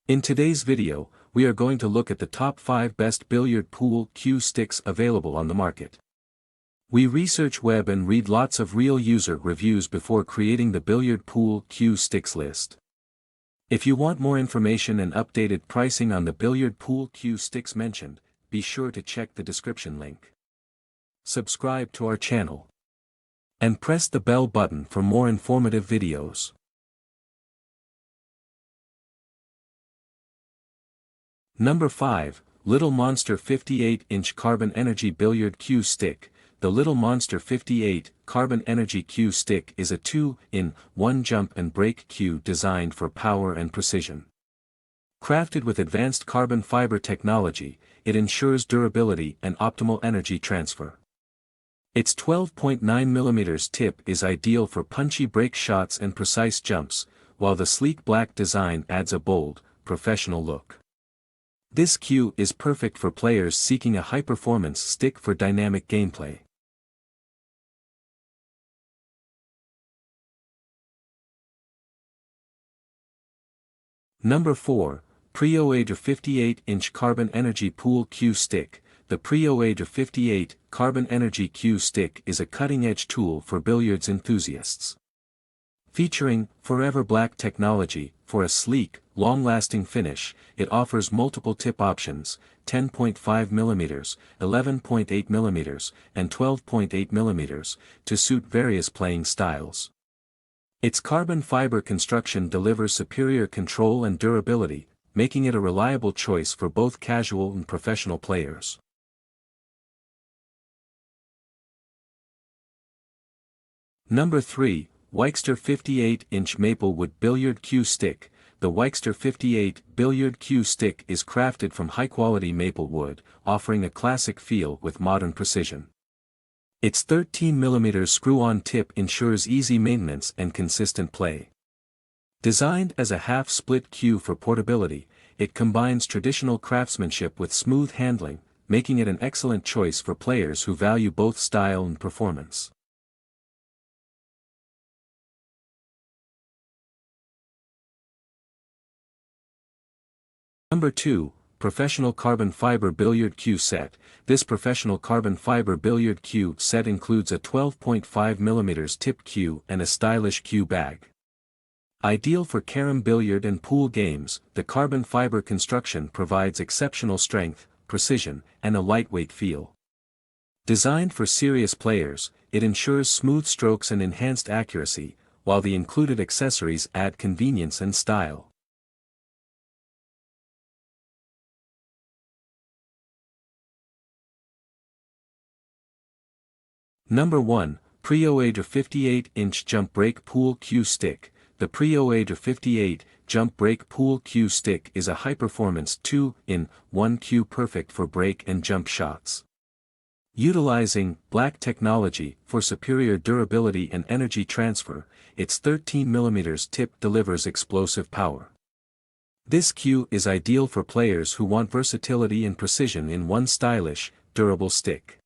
In today's video, we are going to look at the top 5 best billiard pool cue sticks available on the market. We research web and read lots of real user reviews before creating the billiard pool cue sticks list. If you want more information and updated pricing on the billiard pool cue sticks mentioned, be sure to check the description link. Subscribe to our channel. And press the bell button for more informative videos. Number 5, Little Monster 58-inch Carbon Energy Billiard Cue Stick. The Little Monster 58 Carbon Energy Cue Stick is a 2-in-1 jump and break cue designed for power and precision. Crafted with advanced carbon fiber technology, it ensures durability and optimal energy transfer. Its 12.9 mm tip is ideal for punchy break shots and precise jumps, while the sleek black design adds a bold, professional look. This cue is perfect for players seeking a high-performance stick for dynamic gameplay. Number 4, PREOAIDR 58-inch Carbon Energy Pool Cue Stick. The PREOAIDR 58 Carbon Energy Cue Stick is a cutting-edge tool for billiards enthusiasts. Featuring Forever Black technology, for a sleek, long-lasting finish, it offers multiple tip options, 10.5 mm, 11.8 mm, and 12.8 mm, to suit various playing styles. Its carbon fiber construction delivers superior control and durability, making it a reliable choice for both casual and professional players. Number 3, Weichster 58-inch Maplewood Billiard Cue Stick. The Weichster 58 Billiard Cue Stick is crafted from high-quality maple wood, offering a classic feel with modern precision. Its 13 mm screw-on tip ensures easy maintenance and consistent play. Designed as a half-split cue for portability, it combines traditional craftsmanship with smooth handling, making it an excellent choice for players who value both style and performance. Number 2, Professional Carbon Fiber Billiard Cue Set. This professional carbon fiber billiard cue set includes a 12.5 mm tip cue and a stylish cue bag. Ideal for carom billiard and pool games, the carbon fiber construction provides exceptional strength, precision, and a lightweight feel. Designed for serious players, it ensures smooth strokes and enhanced accuracy, while the included accessories add convenience and style. Number 1, PREOAIDR 58-inch Jump Break Pool Cue Stick. The PREOAIDR 58 Jump Break Pool Cue Stick is a high-performance 2-in-1 cue perfect for break and jump shots. Utilizing black technology for superior durability and energy transfer, its 13 mm tip delivers explosive power. This cue is ideal for players who want versatility and precision in one stylish, durable stick.